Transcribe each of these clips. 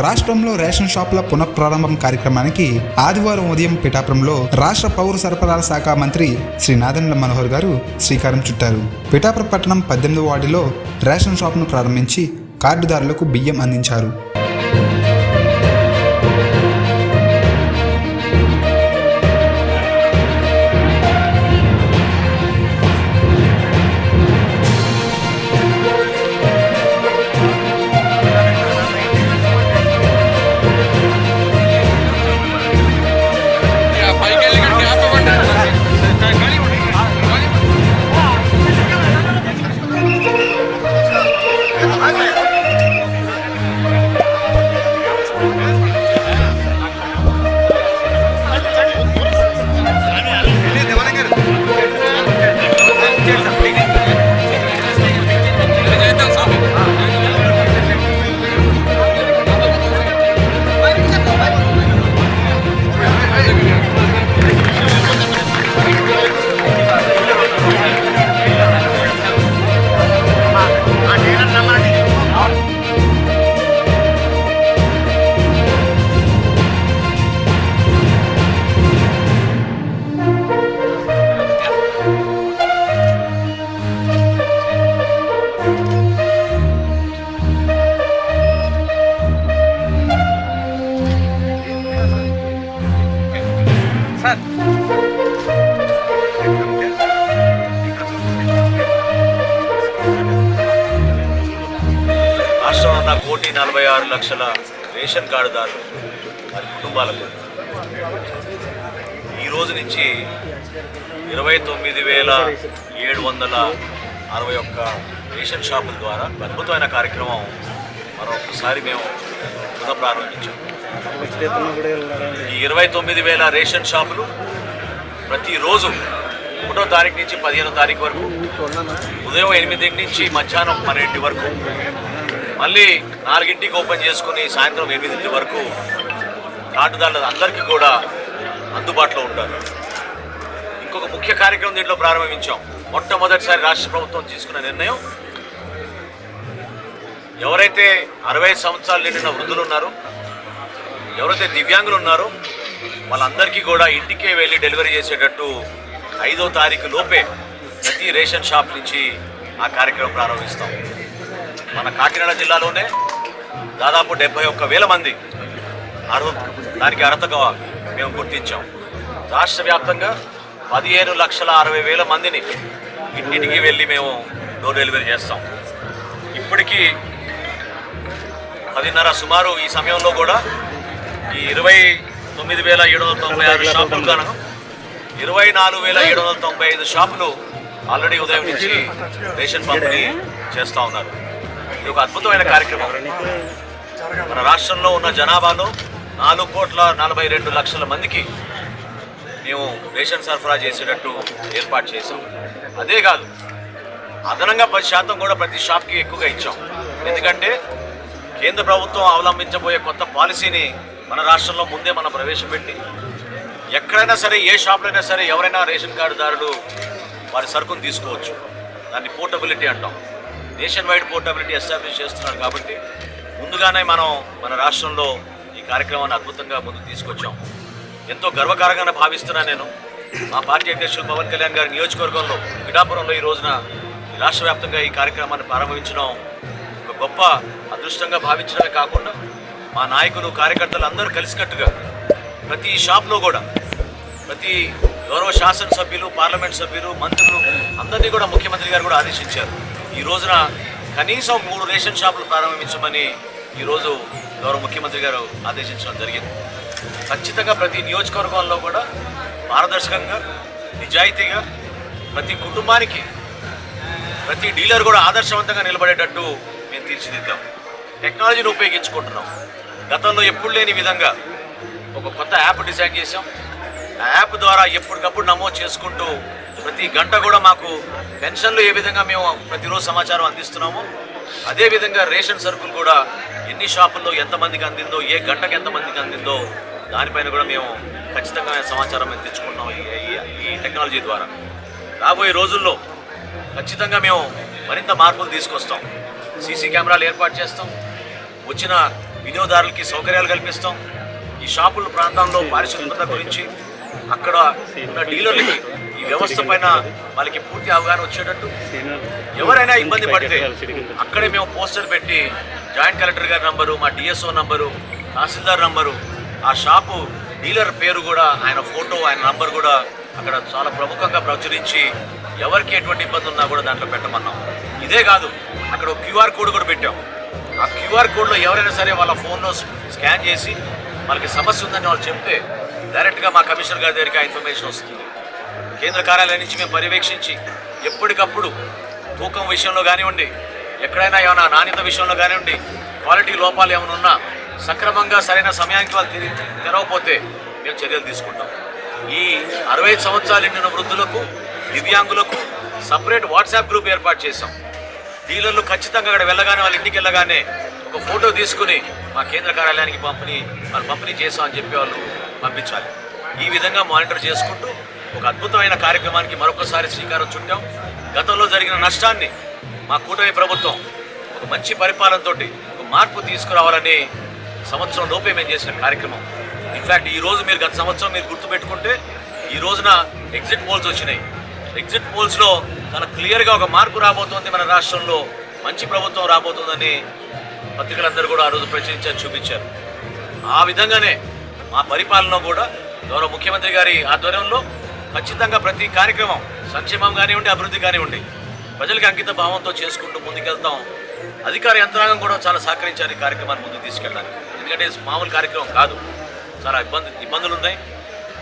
రాష్ట్రంలో రేషన్ షాపుల పునఃప్రారంభం కార్యక్రమానికి ఆదివారం ఉదయం పిఠాపురంలో రాష్ట్ర పౌర సరఫరాల శాఖ మంత్రి శ్రీ నాదెండ్ల మనోహర్ గారు శ్రీకారం చుట్టారు. పిఠాపురం పట్టణం 18వ వార్డులో రేషన్ షాపును ప్రారంభించి కార్డుదారులకు బియ్యం అందించారు. రాష్ట్రంలో ఉన్న 1,46,00,000 రేషన్ కార్డుదారులు మరి కుటుంబాలకు ఈ రోజు నుంచి 29,761 రేషన్ షాపుల ద్వారా అద్భుతమైన కార్యక్రమం మరొకసారి మేము పునఃప్రారంభించాం. ఈ 29,000 రేషన్ షాపులు ప్రతిరోజు 1వ తారీఖు నుంచి 15వ తారీఖు వరకు ఉదయం 8 నుంచి మధ్యాహ్నం 12 వరకు, మళ్ళీ 4ంటికి ఓపెన్ చేసుకుని సాయంత్రం 8 వరకు కార్డుదారులు అందరికీ కూడా అందుబాటులో ఉంటారు. ఇంకొక ముఖ్య కార్యక్రమం దీంట్లో ప్రారంభించాం. మొట్టమొదటిసారి రాష్ట్ర ప్రభుత్వం తీసుకున్న నిర్ణయం, ఎవరైతే 60 సంవత్సరాలు నిండిన వృద్ధులు ఉన్నారో, ఎవరైతే దివ్యాంగులు ఉన్నారో వాళ్ళందరికీ కూడా ఇంటికే వెళ్ళి డెలివరీ చేసేటట్టు 5వ తారీఖు లోపే ప్రతి రేషన్ షాప్ నుంచి ఆ కార్యక్రమం ప్రారంభిస్తాం. మన కాకినాడ జిల్లాలోనే దాదాపు 71,000 మంది దానికి అర్హతగా మేము గుర్తించాం. రాష్ట్ర వ్యాప్తంగా 15,60,000 మందిని ఇంటింటికి వెళ్ళి మేము డోర్ డెలివరీ చేస్తాం. ఇప్పటికీ 10:30 సుమారు ఈ సమయంలో కూడా ఈ 29,796 షాపులు గాను 24,795 షాపులు ఆల్రెడీ ఉదయం నుంచి రేషన్ పంపిణీ చేస్తూ ఉన్నారు. ఇది ఒక అద్భుతమైన కార్యక్రమం. మన రాష్ట్రంలో ఉన్న జనాభాలో 4,42,00,000 మందికి మేము రేషన్ సరఫరా చేసేటట్టు ఏర్పాటు చేసాం. అదే కాదు, అదనంగా 10% కూడా ప్రతి షాప్కి ఎక్కువగా ఇచ్చాం. ఎందుకంటే కేంద్ర ప్రభుత్వం అవలంబించబోయే కొత్త పాలసీని మన రాష్ట్రంలో ముందే మనం ప్రవేశపెట్టి, ఎక్కడైనా సరే ఏ షాప్లో అయినా సరే ఎవరైనా రేషన్ కార్డుదారులు వారి సరుకును తీసుకోవచ్చు. దాన్ని పోర్టబిలిటీ అంటాం. నేషన్ వైడ్ పోర్టబిలిటీ ఎస్టాబ్లిష్ చేస్తున్నారు కాబట్టి ముందుగానే మనం మన రాష్ట్రంలో ఈ కార్యక్రమాన్ని అద్భుతంగా ముందుకు తీసుకొచ్చాం. ఎంతో గర్వకారంగా భావిస్తున్నాను నేను. మా పార్టీ అధ్యక్షులు పవన్ కళ్యాణ్ గారి నియోజకవర్గంలో పిఠాపురంలో ఈ రోజున రాష్ట్ర వ్యాప్తంగా ఈ కార్యక్రమాన్ని ప్రారంభించడం ఒక గొప్ప అదృష్టంగా భావించడమే కాకుండా, మా నాయకులు కార్యకర్తలు అందరూ కలిసికట్టుగా ప్రతి షాప్లో కూడా ప్రతి గౌరవ శాసనసభ్యులు, పార్లమెంట్ సభ్యులు, మంత్రులు అందరినీ కూడా ముఖ్యమంత్రి గారు కూడా ఆదేశించారు. ఈ రోజున కనీసం 3 రేషన్ షాపులు ప్రారంభించమని ఈరోజు గౌరవ ముఖ్యమంత్రి గారు ఆదేశించడం జరిగింది. ఖచ్చితంగా ప్రతి నియోజకవర్గంలో కూడా పారదర్శకంగా, నిజాయితీగా ప్రతి కుటుంబానికి, ప్రతి డీలర్ కూడా ఆదర్శవంతంగా నిలబడేటట్టు మేము తీర్చిదిద్దాం. టెక్నాలజీని ఉపయోగించుకుంటున్నాం. గతంలో ఎప్పుడు లేని విధంగా ఒక కొత్త యాప్ డిజైన్ చేసాం. ఆ యాప్ ద్వారా ఎప్పటికప్పుడు నమోదు చేసుకుంటూ ప్రతి గంట కూడా మాకు పెన్షన్లు ఏ విధంగా మేము ప్రతిరోజు సమాచారం అందిస్తున్నామో, అదేవిధంగా రేషన్ సరుకులు కూడా ఎన్ని షాపుల్లో ఎంతమందికి అందిందో, ఏ గంటకి ఎంతమందికి అందిందో దానిపైన కూడా మేము ఖచ్చితంగా సమాచారం మేము తెచ్చుకుంటున్నాం ఈ టెక్నాలజీ ద్వారా. రాబోయే రోజుల్లో ఖచ్చితంగా మేము మరింత మార్పులు తీసుకొస్తాం. సీసీ కెమెరాలు ఏర్పాటు చేస్తాం. వచ్చిన వినియోగదారులకి సౌకర్యాలు కల్పిస్తాం. ఈ షాపుల ప్రాంతంలో పారిశుభ్రత గురించి అక్కడ ఉన్న డీలర్లకి ఈ వ్యవస్థ పైన వాళ్ళకి పూర్తి అవగాహన వచ్చేటట్టు, ఎవరైనా ఇబ్బంది పడితే అక్కడే మేము పోస్టర్ పెట్టి జాయింట్ కలెక్టర్ గారి నంబరు, మా డిఎస్ఓ నంబరు, తహసీల్దార్ నంబరు, ఆ షాపు డీలర్ పేరు కూడా, ఆయన ఫోటో, ఆయన నంబర్ కూడా అక్కడ చాలా ప్రముఖంగా ప్రచురించి ఎవరికి ఎటువంటి ఇబ్బంది ఉన్నా కూడా దాంట్లో పెట్టమన్నాం. ఇదే కాదు, అక్కడ ఒక క్యూఆర్ కోడ్ కూడా పెట్టాం. ఆ క్యూఆర్ కోడ్లో ఎవరైనా సరే వాళ్ళ ఫోన్లో స్కాన్ చేసి వాళ్ళకి సమస్య ఉందని వాళ్ళు చెప్తే డైరెక్ట్గా మా కమిషనర్ గారి దగ్గరికి ఆ ఇన్ఫర్మేషన్ వస్తుంది. కేంద్ర కార్యాలయం నుంచి మేము పర్యవేక్షించి ఎప్పటికప్పుడు తూకం విషయంలో కానివ్వండి, ఎక్కడైనా ఏమైనా నాణ్యత విషయంలో కానివ్వండి, క్వాలిటీ లోపాలు ఏమైనా ఉన్నా సక్రమంగా సరైన సమయానికి వాళ్ళు తెరవకపోతే మేము చర్యలు తీసుకుంటాం. ఈ 65 సంవత్సరాలు నిండిన వృద్ధులకు, దివ్యాంగులకు సపరేట్ వాట్సాప్ గ్రూప్ ఏర్పాటు చేశాం. డీలర్లు ఖచ్చితంగా అక్కడ వెళ్ళగానే, వాళ్ళ ఇంటికి వెళ్ళగానే ఒక ఫోటో తీసుకుని మా కేంద్ర కార్యాలయానికి పంపిణీ చేసాం అని చెప్పి వాళ్ళు పంపించాలి. ఈ విధంగా మానిటర్ చేసుకుంటూ ఒక అద్భుతమైన కార్యక్రమానికి మరొకసారి శ్రీకారం చుట్టాం. గతంలో జరిగిన నష్టాన్ని మా కూటమి ప్రభుత్వం ఒక మంచి పరిపాలనతో ఒక మార్పు తీసుకురావాలని సంవత్సరం లోపే మేము చేసిన కార్యక్రమం. ఇన్ఫ్యాక్ట్ ఈరోజు మీరు గత సంవత్సరం మీరు గుర్తుపెట్టుకుంటే ఈ రోజున ఎగ్జిట్ పోల్స్ వచ్చినాయి. ఎగ్జిట్ పోల్స్లో చాలా క్లియర్గా ఒక మార్పు రాబోతోంది, మన రాష్ట్రంలో మంచి ప్రభుత్వం రాబోతుందని పత్రికలందరూ కూడా ఆ రోజు ప్రచురించారు, చూపించారు. ఆ విధంగానే మా పరిపాలన కూడా గౌరవ ముఖ్యమంత్రి గారి ఆధ్వర్యంలో ఖచ్చితంగా ప్రతి కార్యక్రమం, సంక్షేమం కానివ్వండి, అభివృద్ధి కానివ్వండి, ప్రజలకు అంకిత భావంతో చేసుకుంటూ ముందుకెళ్తాం. అధికార యంత్రాంగం కూడా చాలా సహకరించారు ఈ కార్యక్రమాన్ని ముందుకు తీసుకెళ్ళడానికి. ఎందుకంటే మామూలు కార్యక్రమం కాదు, చాలా ఇబ్బందులు ఉన్నాయి.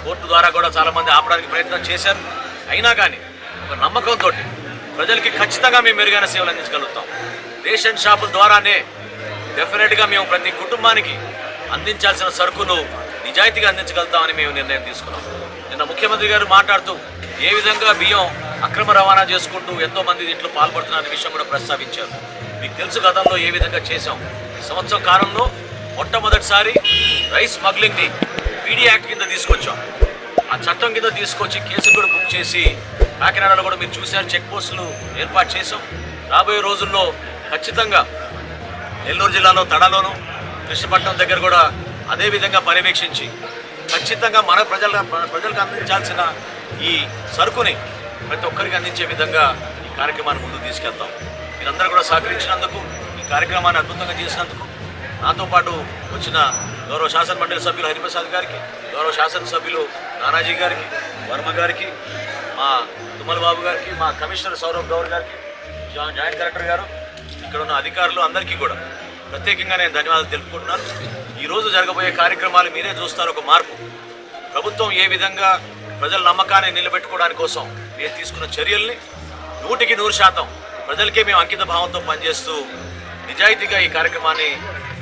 కోర్టు ద్వారా కూడా చాలామంది ఆపడానికి ప్రయత్నం చేశారు. అయినా కానీ ఒక నమ్మకంతో ప్రజలకి ఖచ్చితంగా మేము మెరుగైన సేవలు అందించగలుగుతాం. రేషన్ షాపుల ద్వారానే డెఫినెట్గా మేము ప్రతి కుటుంబానికి అందించాల్సిన సరుకును నిజాయితీగా అందించగలుగుతామని మేము నిర్ణయం తీసుకున్నాం. నిన్న ముఖ్యమంత్రి గారు మాట్లాడుతూ ఏ విధంగా బియ్యం అక్రమ రవాణా చేసుకుంటూ ఎంతోమంది దీంట్లో పాల్పడుతున్న విషయం కూడా ప్రస్తావించారు. మీకు తెలుసు గతంలో ఏ విధంగా చేశాం. ఈ సంవత్సరం కాలంలో మొట్టమొదటిసారి రైస్ స్మగ్లింగ్ని పీడీ యాక్ట్ కింద తీసుకొచ్చాం. ఆ చట్టం కింద తీసుకొచ్చి కేసు కూడా బుక్ చేసి కాకినాడలో కూడా మీరు చూశారు, చెక్ పోస్టులు ఏర్పాటు చేశాం. రాబోయే రోజుల్లో ఖచ్చితంగా నెల్లూరు జిల్లాలో తడలోను, కృష్ణపట్నం దగ్గర కూడా అదే విధంగా పర్యవేక్షించి ఖచ్చితంగా మన ప్రజలకు అందించాల్సిన ఈ సరుకుని ప్రతి ఒక్కరికి అందించే విధంగా ఈ కార్యక్రమాన్ని ముందుకు తీసుకెళ్తాం. మీరందరూ కూడా సహకరించినందుకు, ఈ కార్యక్రమాన్ని అద్భుతంగా చేసినందుకు, నాతో పాటు వచ్చిన గౌరవ శాసన మండలి సభ్యులు హరిప్రసాద్ గారికి, గౌరవ శాసనసభ్యులు నానాజీ గారికి, వర్మ గారికి, మా తుమ్మల బాబు గారికి, మా కమిషనర్ సౌరభ్ గౌర్ గారికి, జాయింట్ కలెక్టర్ గారు, ఇక్కడ ఉన్న అధికారులు అందరికీ కూడా ప్రత్యేకంగా నేను ధన్యవాదాలు తెలుపుకుంటున్నాను. ఈరోజు జరగబోయే కార్యక్రమాలు మీరే చూస్తారు. ఒక మార్పు, ప్రభుత్వం ఏ విధంగా ప్రజల నమ్మకాన్ని నిలబెట్టుకోవడానికి కోసం మేము తీసుకున్న చర్యల్ని 100% ప్రజలకే మేము అంకిత భావంతో పనిచేస్తూ నిజాయితీగా ఈ కార్యక్రమాన్ని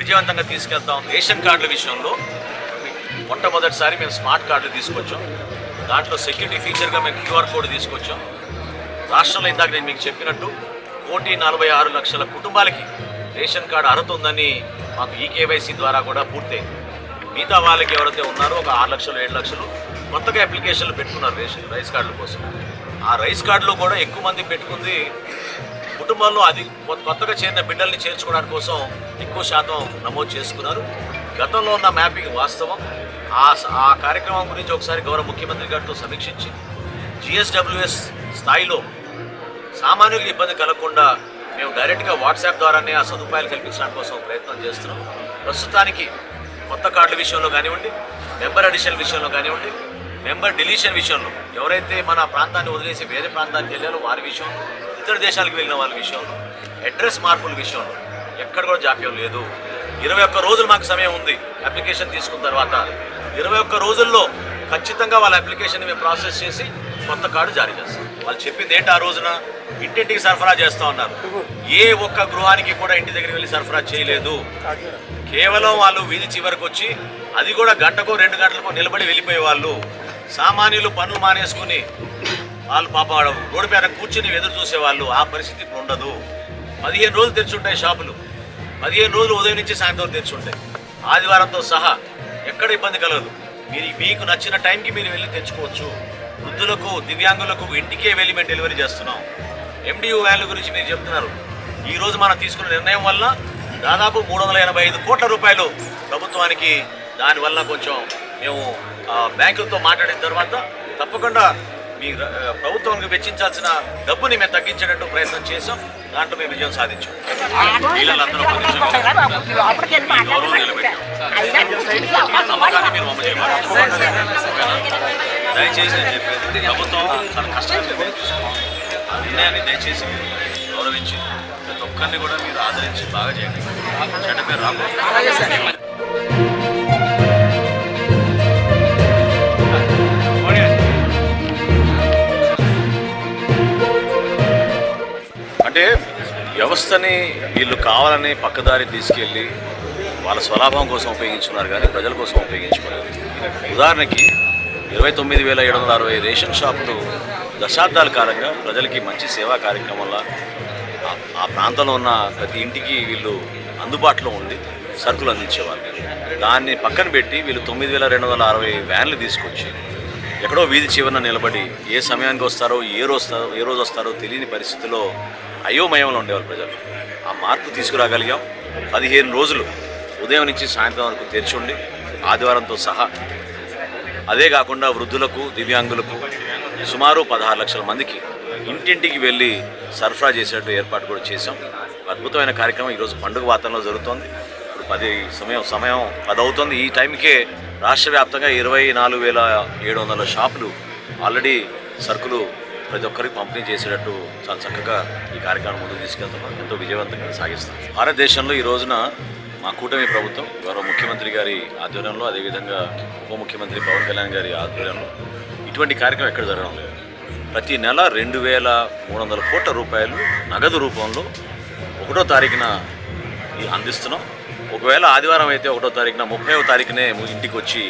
విజయవంతంగా తీసుకెళ్తాం. రేషన్ కార్డుల విషయంలో మొట్టమొదటిసారి మేము స్మార్ట్ కార్డులు తీసుకొచ్చాం. దాంట్లో సెక్యూరిటీ ఫీచర్గా మేము క్యూఆర్ కోడ్ తీసుకొచ్చాం. రాష్ట్రంలో ఇందాక నేను మీకు చెప్పినట్టు 1,46,00,000 కుటుంబాలకి రేషన్ కార్డు అర్హత ఉందని మాకు ఈ కేవైసీ ద్వారా కూడా పూర్తయింది. మిగతా వాళ్ళకి ఎవరైతే ఉన్నారో ఒక 6 లక్షలు 7 లక్షలు కొత్తగా అప్లికేషన్లు పెట్టుకున్నారు రైస్ కార్డుల కోసం. ఆ రైస్ కార్డులో కూడా ఎక్కువ మంది పెట్టుకుంది కుటుంబాల్లో అది కొత్తగా చేరిన బిడ్డల్ని చేర్చుకోవడానికి కోసం ఎక్కువ శాతం నమోదు చేసుకున్నారు. గతంలో ఉన్న మ్యాపింగ్ వాస్తవం. ఆ కార్యక్రమం గురించి ఒకసారి గౌరవ ముఖ్యమంత్రి గారితో సమీక్షించి జిఎస్డబ్ల్యూఎస్ స్థాయిలో సామాన్యులకు ఇబ్బంది కలగకుండా మేము డైరెక్ట్గా వాట్సాప్ ద్వారానే ఆ సదుపాయాలు కల్పించడానికి కోసం ప్రయత్నం చేస్తున్నాం. ప్రస్తుతానికి కొత్త కార్డుల విషయంలో కానివ్వండి, మెంబర్ అడిషన్ విషయంలో కానివ్వండి, మెంబర్ డిలీషన్ విషయంలో, ఎవరైతే మన ప్రాంతాన్ని వదిలేసి వేరే ప్రాంతానికి వెళ్ళారో వారి విషయంలో, ఇతర దేశాలకు వెళ్ళిన వాళ్ళ విషయంలో, అడ్రస్ మార్పుల విషయంలో ఎక్కడ కూడా జాప్యం లేదు. 21 రోజులు మాకు సమయం ఉంది. అప్లికేషన్ తీసుకున్న తర్వాత 21 రోజుల్లో ఖచ్చితంగా వాళ్ళ అప్లికేషన్ మేము ప్రాసెస్ చేసి కొత్త కార్డు జారీ చేస్తాం. వాళ్ళు చెప్పింది ఏంటి, ఆ రోజున ఇంటింటికి సరఫరా చేస్తూ ఉన్నారు. ఏ ఒక్క గృహానికి కూడా ఇంటి దగ్గరికి వెళ్ళి సరఫరా చేయలేదు. కేవలం వాళ్ళు వీధి చివరికి వచ్చి, అది కూడా గంటకో 2 గంటలకో నిలబడి వెళ్ళిపోయే వాళ్ళు. సామాన్యులు పనులు మానేసుకుని వాళ్ళు పాప రోడ్డు పైన కూర్చుని ఎదురు చూసేవాళ్ళు. ఆ పరిస్థితి ఇప్పుడు ఉండదు. 15 రోజులు తెరిచుంటాయి షాపులు. 15 రోజులు ఉదయం నుంచి సాయంత్రం తెరిచుంటాయి. ఆదివారంతో సహా ఎక్కడ ఇబ్బంది కలగదు. మీకు నచ్చిన టైంకి మీరు వెళ్ళి తెచ్చుకోవచ్చు. వృద్ధులకు, దివ్యాంగులకు ఇంటికే వెళ్ళి మేము డెలివరీ చేస్తున్నాం. MDU వ్యాన్ల గురించి మీరు చెప్తున్నారు. ఈరోజు మనం తీసుకున్న నిర్ణయం వల్ల దాదాపు 385 కోట్ల రూపాయలు ప్రభుత్వానికి దానివల్ల కొంచెం మేము బ్యాంకులతో మాట్లాడిన తర్వాత తప్పకుండా మీ ప్రభుత్వానికి వెచ్చించాల్సిన డబ్బుని మేము తగ్గించేటట్టు ప్రయత్నం చేసాం. దాంట్లో మేము విజయం సాధించాం. వీళ్ళందరూ గౌరవం నిలబెట్టాం. నమ్మకాన్ని మీరు అమలు చేయమని దయచేసి నేను చెప్పేది, ప్రభుత్వం చాలా కష్టంగా తీసుకున్నాం. ఆ నిర్ణయాన్ని దయచేసి గౌరవించి ప్రతి ఒక్కరిని కూడా మీరు ఆదరించి బాగా చేయండి. చెడ్డ పేరు రాబోతుంది. అంటే వ్యవస్థని వీళ్ళు కావాలని పక్కదారి తీసుకెళ్ళి వాళ్ళ స్వలాభం కోసం ఉపయోగించుకున్నారు, కానీ ప్రజల కోసం ఉపయోగించుకోలేదు. ఉదాహరణకి 29,760 రేషన్ షాపులు దశాబ్దాల కాలంగా ప్రజలకి మంచి సేవా కార్యక్రమంలో ఆ ప్రాంతంలో ఉన్న ప్రతి ఇంటికి వీళ్ళు అందుబాటులో ఉండి సరుకులు అందించేవాళ్ళు. దాన్ని పక్కన పెట్టి వీళ్ళు 9,260 వ్యాన్లు తీసుకొచ్చి ఎక్కడో వీధి చివరన నిలబడి ఏ సమయానికి వస్తారో ఏ రోజు వస్తారో తెలియని పరిస్థితిలో అయోమయంలో ఉండేవాళ్ళు ప్రజలు. ఆ మార్పు తీసుకురాగలిగాం. 15 రోజులు ఉదయం నుంచి సాయంత్రం వరకు తెరిచి ఉండి ఆదివారంతో సహా. అదే కాకుండా వృద్ధులకు, దివ్యాంగులకు సుమారు 16 లక్షల మందికి ఇంటింటికి వెళ్ళి సరఫరా చేసేట్టు ఏర్పాటు కూడా చేశాం. అద్భుతమైన కార్యక్రమం ఈరోజు పండుగ వాతావరణంలో జరుగుతోంది. ఇప్పుడు 10 అవుతుంది. ఈ టైంకే రాష్ట్ర వ్యాప్తంగా 24,700 షాపులు ఆల్రెడీ సరుకులు ప్రతి ఒక్కరికి పంపిణీ చేసేటట్టు చాలా చక్కగా ఈ కార్యక్రమం ముందుకు తీసుకెళ్తున్నాం. ఎంతో విజయవంతంగా సాగిస్తాం. భారతదేశంలో ఈ రోజున మా కూటమి ప్రభుత్వం గౌరవ ముఖ్యమంత్రి గారి ఆధ్వర్యంలో, అదేవిధంగా ఉప ముఖ్యమంత్రి పవన్ కళ్యాణ్ గారి ఆధ్వర్యంలో ఇటువంటి కార్యక్రమం ఎక్కడ జరగడం లేదు. ప్రతి నెల 2,300 కోట్ల రూపాయలు నగదు రూపంలో 1వ తారీఖున అందిస్తున్నాం. ఒకవేళ ఆదివారం అయితే 1వ తారీఖున 30వ తారీఖునే ఇంటికి వచ్చి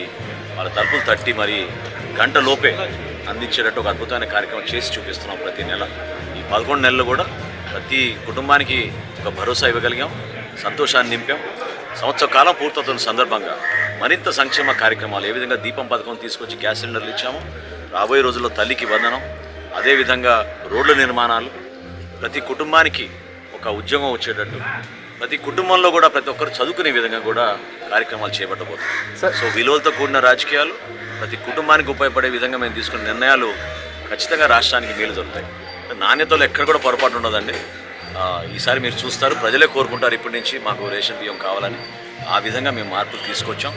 వాళ్ళ తలుపులు తట్టి మరి గంట లోపే అందించేటట్టు ఒక అద్భుతమైన కార్యక్రమం చేసి చూపిస్తున్నాం ప్రతి నెల. ఈ 11 నెలలు కూడా ప్రతి కుటుంబానికి ఒక భరోసా ఇవ్వగలిగాం, సంతోషాన్ని నింపాం. సంవత్సర కాలం పూర్తవుతున్న సందర్భంగా మరింత సంక్షేమ కార్యక్రమాలు, ఏ విధంగా దీపం పథకం తీసుకొచ్చి గ్యాస్ సిలిండర్లు ఇచ్చామో, రాబోయే రోజుల్లో తల్లికి వందనం, అదేవిధంగా రోడ్ల నిర్మాణాలు, ప్రతి కుటుంబానికి ఒక ఉద్యోగం వచ్చేటట్టు, ప్రతి కుటుంబంలో కూడా ప్రతి ఒక్కరు చదువుకునే విధంగా కూడా కార్యక్రమాలు చేపట్టబోతున్నాం. సో విలువలతో కూడిన రాజకీయాలు, ప్రతి కుటుంబానికి ఉపయోగపడే విధంగా మేము తీసుకున్న నిర్ణయాలు ఖచ్చితంగా రాష్ట్రానికి మేలు జరుగుతాయి. నాణ్యతలో ఎక్కడ కూడా పొరపాటు ఉండదండి. ఈసారి మీరు చూస్తారు, ప్రజలే కోరుకుంటారు ఇప్పటి నుంచి మాకు రేషన్ బియ్యం కావాలని. ఆ విధంగా మేము మార్పులు తీసుకొచ్చాం.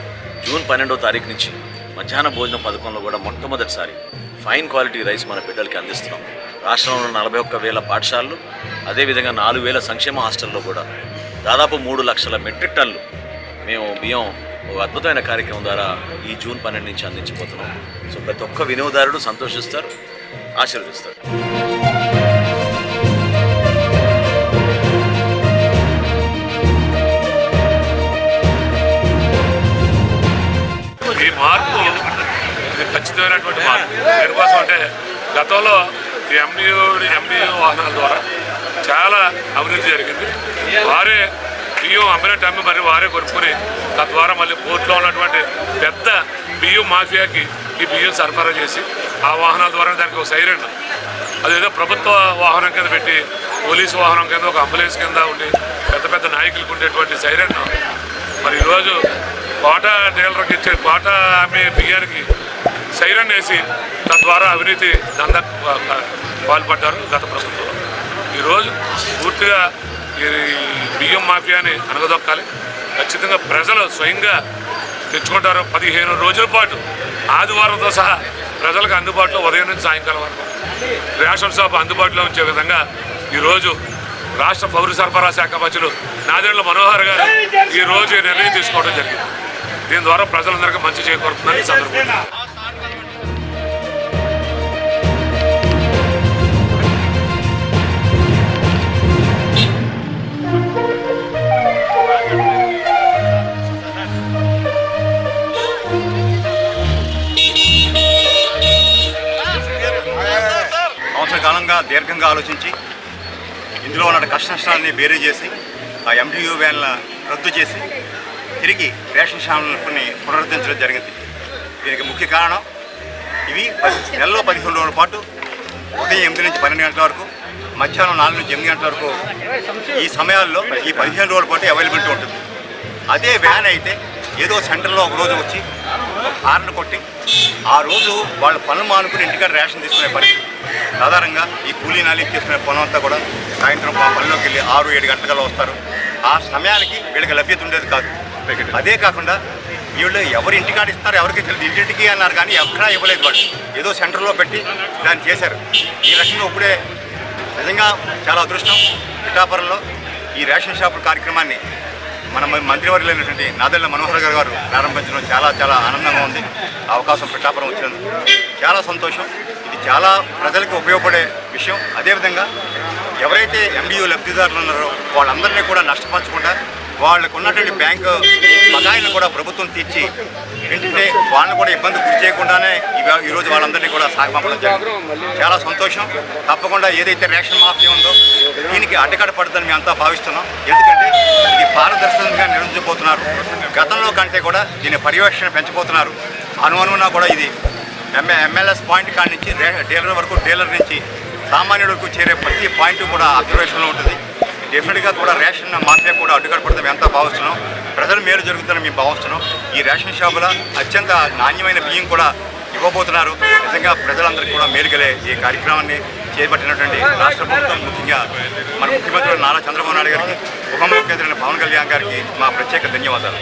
జూన్ 12వ తారీఖు నుంచి మధ్యాహ్న భోజన పథకంలో కూడా మొట్టమొదటిసారి ఫైన్ క్వాలిటీ రైస్ మన బిడ్డలకి అందిస్తున్నాం. రాష్ట్రంలో 41,000 పాఠశాలలు, అదేవిధంగా 4,000 సంక్షేమ హాస్టల్లో కూడా దాదాపు 3 లక్షల మెట్రిక్ టన్నులు మేము బియ్యం ఒక అద్భుతమైన కార్యక్రమం ద్వారా ఈ జూన్ 12 నుంచి అందించబోతున్నాం. సో ప్రతి ఒక్క వినియోగదారుడు సంతోషిస్తారు, ఆశీర్వదిస్తారు. ఈ మార్పు ఇది ఖచ్చితమైనటువంటి మార్పు. దేనికోసం అంటే గతంలో ఈ ఎండియూ వాహనాల ద్వారా చాలా అభివృద్ధి జరిగింది. వారే బియ్యం అమ్మినట్టు అమ్మి మరి వారే కొనుక్కొని తద్వారా మళ్ళీ పోర్టులో ఉన్నటువంటి పెద్ద బియ్యం మాఫియాకి ఈ బియ్యం సరఫరా చేసి ఆ వాహనాల ద్వారా దానికి ఒక సైరన్, అదేదో ప్రభుత్వ వాహనం కింద పెట్టి పోలీసు వాహనం కింద ఒక అంబులెన్స్ కింద ఉండి పెద్ద పెద్ద నాయకులకు ఉండేటువంటి సైరన్ మరి ఈరోజు కోట డీలర్కి ఇచ్చే కోట అమ్మే బియ్యానికి సైరన్ వేసి తద్వారా అవినీతి దందాకు పాల్పడ్డారు గత ప్రభుత్వంలో. ఈరోజు పూర్తిగా ఈ బియ్యం మాఫియాని అనగదొక్కాలి. ఖచ్చితంగా ప్రజలు స్వయంగా తెచ్చుకుంటారు. 15 రోజుల పాటు ఆదివారంతో సహా ప్రజలకు అందుబాటులో ఉదయం నుంచి సాయంకాలం వరకు రేషన్ షాప్ అందుబాటులో ఉంచే విధంగా ఈరోజు రాష్ట్ర పౌర సరఫరా శాఖ మంత్రులు నాదెండ్ల మనోహర్ గారు ఈరోజు నిర్ణయం తీసుకోవడం జరిగింది. దీని ద్వారా ప్రజలందరికీ మంచి చేకూరుతుందని సందర్భంగా సంవత్సర కాలంగా దీర్ఘంగా ఆలోచించి ఇందులో ఉన్న కష్ట నష్టాలని బేరీ చేసి ఆ ఎండియూ వ్యాన్ల రద్దు చేసి తిరిగి రేషన్ షాపులని పునరుద్ధరించడం జరిగింది. దీనికి ముఖ్య కారణం ఇవి నెలలో 15 రోజుల పాటు ఉదయం 8 నుంచి 12 గంటల వరకు మధ్యాహ్నం 4 నుంచి 8 గంటల వరకు ఈ సమయాల్లో ఈ 15 రోజుల పాటు అవైలబిలిటీ ఉంటుంది. అదే వ్యాన్ అయితే ఏదో సెంటర్లో ఒక రోజు వచ్చి హార్న్ కొట్టి ఆ రోజు వాళ్ళ పనులు మానుకుని ఇంటికాడ రేషన్ తీసుకునే పరిస్థితి. సాధారణంగా ఈ కూలీ నాలి తీసుకునే పనులు అంతా కూడా సాయంత్రం పనిలోకి వెళ్ళి 6-7 గంటలకల్లా వస్తారు. ఆ సమయానికి వీళ్ళకి లభ్యత ఉండేది కాదు. అదే కాకుండా వీళ్ళు ఎవరు ఇంటికాడ ఇస్తారు ఎవరికి తెలియదు, ఇంటింటికి అన్నారు కానీ ఎక్కడా ఇవ్వలేదు. వాళ్ళు ఏదో సెంటర్లో పెట్టి దాన్ని చేశారు. ఈ రకంగా ఇప్పుడే నిజంగా చాలా అదృష్టం పిఠాపురంలో ఈ రేషన్ షాపుల కార్యక్రమాన్ని మన మంత్రివర్యులైనటువంటి నాదెళ్ల మనోహర్ గారు ప్రారంభించడం చాలా చాలా ఆనందంగా ఉంది. అవకాశం పిఠాపురం వచ్చినందుకు చాలా సంతోషం. ఇది చాలా ప్రజలకు ఉపయోగపడే విషయం. అదేవిధంగా ఎవరైతే ఎండియూ లబ్ధిదారులు ఉన్నారో వాళ్ళందరినీ కూడా నష్టపరచకుండా వాళ్ళకు ఉన్నటువంటి బ్యాంకు బకాయిలను కూడా ప్రభుత్వం తీర్చి ఏంటంటే వాళ్ళని కూడా ఇబ్బంది గురి చేయకుండానే ఈరోజు వాళ్ళందరినీ కూడా సాగపంపడం జరిగింది. చాలా సంతోషం. తప్పకుండా ఏదైతే రేషన్ మాఫియా ఉందో దీనికి అడ్డకడపడదని మేము అంతా భావిస్తున్నాం. ఎందుకంటే ఇది పారదర్శకంగా నిర్వహించబోతున్నారు. గతంలో కంటే కూడా దీని పర్యవేక్షణ పెంచబోతున్నారు. అనుమానం కూడా ఇది ఎంఎల్ఎస్ పాయింట్ కాడి నుంచి డీలర్ వరకు, డీలర్ నుంచి సామాన్యుడికి చేరే ప్రతి పాయింట్ కూడా అబ్జర్వేషన్లో ఉంటుంది. డెఫినెట్గా కూడా రేషన్ మాఫియా కూడా అడ్డుకడపడతాం ఎంత భావిస్తున్నాం. ప్రజలు మేలు జరుగుతుందని మేము భావిస్తున్నాం. ఈ రేషన్ షాపుల అత్యంత నాణ్యమైన బియ్యం కూడా ఇవ్వబోతున్నారు. నిజంగా ప్రజలందరికీ కూడా మేలుగలే ఈ కార్యక్రమాన్ని చేపట్టినటువంటి రాష్ట్ర ప్రభుత్వం, ముఖ్యంగా మన ముఖ్యమంత్రి నారా చంద్రబాబు నాయుడు గారికి, ఉప ముఖ్యమంత్రి పవన్ కళ్యాణ్ గారికి మా ప్రత్యేక ధన్యవాదాలు.